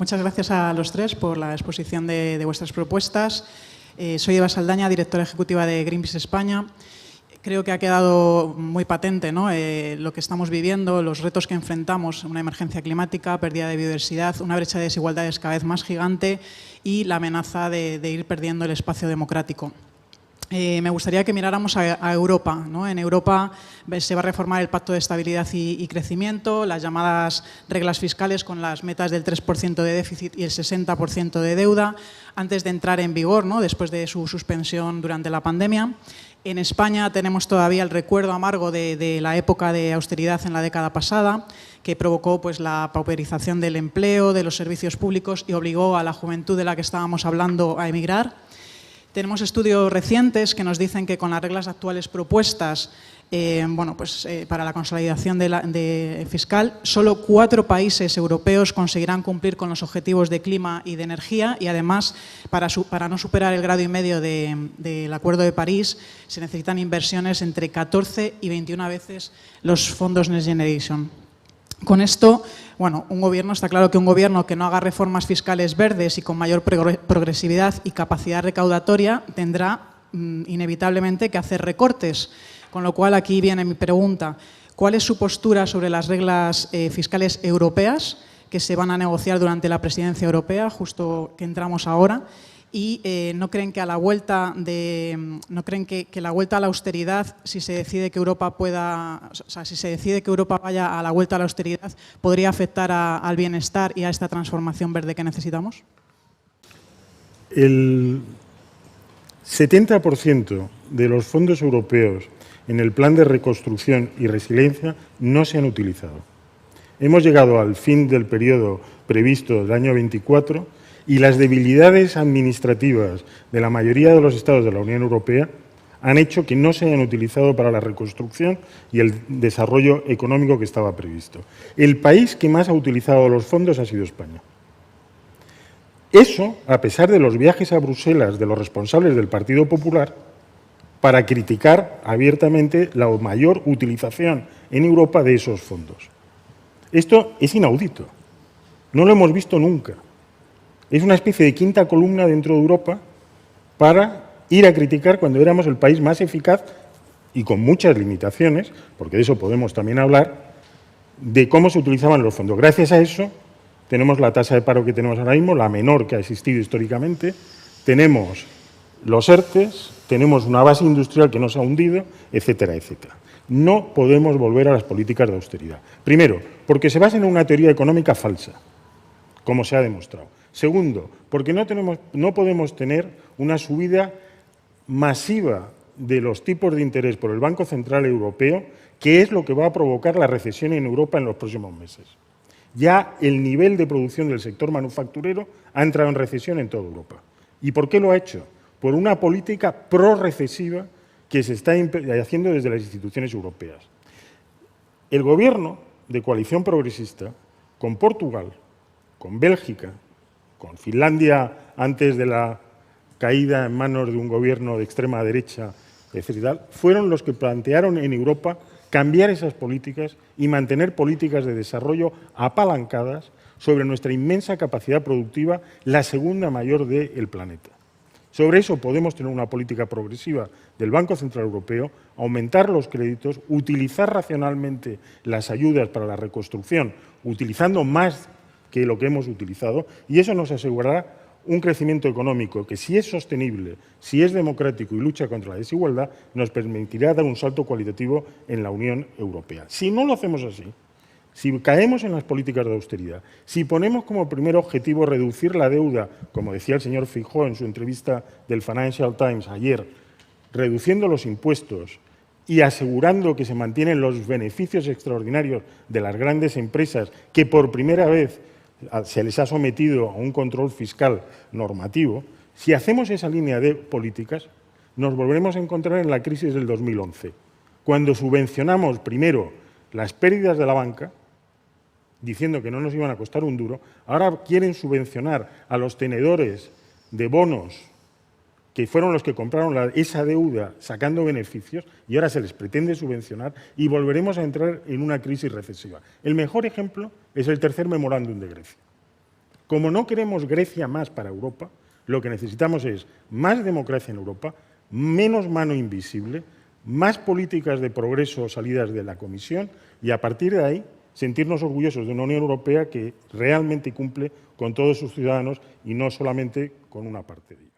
Muchas gracias a los tres por la exposición de vuestras propuestas. Soy Eva Saldaña, directora ejecutiva de Greenpeace España. Creo que ha quedado muy patente, ¿no? Lo que estamos viviendo, los retos que enfrentamos, una emergencia climática, pérdida de biodiversidad, una brecha de desigualdades cada vez más gigante y la amenaza de ir perdiendo el espacio democrático. Me gustaría que miráramos a Europa, ¿no? En Europa se va a reformar el Pacto de Estabilidad y Crecimiento, las llamadas reglas fiscales con las metas del 3% de déficit y el 60% de deuda, antes de entrar en vigor, ¿no? Después de su suspensión durante la pandemia. En España tenemos todavía el recuerdo amargo de la época de austeridad en la década pasada, que provocó pues, la pauperización del empleo, de los servicios públicos y obligó a la juventud de la que estábamos hablando a emigrar. Tenemos estudios recientes que nos dicen que con las reglas actuales propuestas para la consolidación fiscal, solo 4 países europeos conseguirán cumplir con los objetivos de clima y de energía y además para no superar el 1,5 grados del Acuerdo de París se necesitan inversiones entre 14 y 21 veces los fondos Next Generation. Con esto, bueno, está claro que un gobierno que no haga reformas fiscales verdes y con mayor progresividad y capacidad recaudatoria tendrá inevitablemente que hacer recortes. Con lo cual, aquí viene mi pregunta. ¿Cuál es su postura sobre las reglas fiscales europeas que se van a negociar durante la presidencia europea, justo que entramos ahora? Y ¿no creen que la vuelta a la austeridad, si se decide que Europa vaya a la vuelta a la austeridad, podría afectar al bienestar y a esta transformación verde que necesitamos? El 70% de los fondos europeos en el Plan de Reconstrucción y Resiliencia no se han utilizado. Hemos llegado al fin del periodo previsto del año 24 y las debilidades administrativas de la mayoría de los Estados de la Unión Europea han hecho que no se hayan utilizado para la reconstrucción y el desarrollo económico que estaba previsto. El país que más ha utilizado los fondos ha sido España. Eso, a pesar de los viajes a Bruselas de los responsables del Partido Popular, para criticar abiertamente la mayor utilización en Europa de esos fondos. Esto es inaudito, no lo hemos visto nunca. Es una especie de quinta columna dentro de Europa para ir a criticar cuando éramos el país más eficaz y con muchas limitaciones, porque de eso podemos también hablar, de cómo se utilizaban los fondos. Gracias a eso tenemos la tasa de paro que tenemos ahora mismo, la menor que ha existido históricamente, tenemos los ERTEs, tenemos una base industrial que no se ha hundido, etcétera, etcétera. No podemos volver a las políticas de austeridad. Primero, porque se basan en una teoría económica falsa, como se ha demostrado. Segundo, porque no podemos tener una subida masiva de los tipos de interés por el Banco Central Europeo, que es lo que va a provocar la recesión en Europa en los próximos meses. Ya el nivel de producción del sector manufacturero ha entrado en recesión en toda Europa. ¿Y por qué lo ha hecho? Por una política pro-recesiva que se está haciendo desde las instituciones europeas. El gobierno de coalición progresista, con Portugal, con Bélgica, con Finlandia antes de la caída en manos de un gobierno de extrema derecha, etcétera, fueron los que plantearon en Europa cambiar esas políticas y mantener políticas de desarrollo apalancadas sobre nuestra inmensa capacidad productiva, la segunda mayor del planeta. Sobre eso podemos tener una política progresiva del Banco Central Europeo, aumentar los créditos, utilizar racionalmente las ayudas para la reconstrucción, utilizando más que lo que hemos utilizado, y eso nos asegurará un crecimiento económico que, si es sostenible, si es democrático y lucha contra la desigualdad, nos permitirá dar un salto cualitativo en la Unión Europea. Si no lo hacemos así, si caemos en las políticas de austeridad, si ponemos como primer objetivo reducir la deuda, como decía el señor Feijóo en su entrevista del Financial Times ayer, reduciendo los impuestos y asegurando que se mantienen los beneficios extraordinarios de las grandes empresas que por primera vez se les ha sometido a un control fiscal normativo, si hacemos esa línea de políticas, nos volveremos a encontrar en la crisis del 2011, cuando subvencionamos primero las pérdidas de la banca, diciendo que no nos iban a costar un duro, ahora quieren subvencionar a los tenedores de bonos que fueron los que compraron esa deuda sacando beneficios y ahora se les pretende subvencionar y volveremos a entrar en una crisis recesiva. El mejor ejemplo es el tercer memorándum de Grecia. Como no queremos Grecia más para Europa, lo que necesitamos es más democracia en Europa, menos mano invisible, más políticas de progreso salidas de la Comisión y, a partir de ahí, sentirnos orgullosos de una Unión Europea que realmente cumple con todos sus ciudadanos y no solamente con una parte de ellos.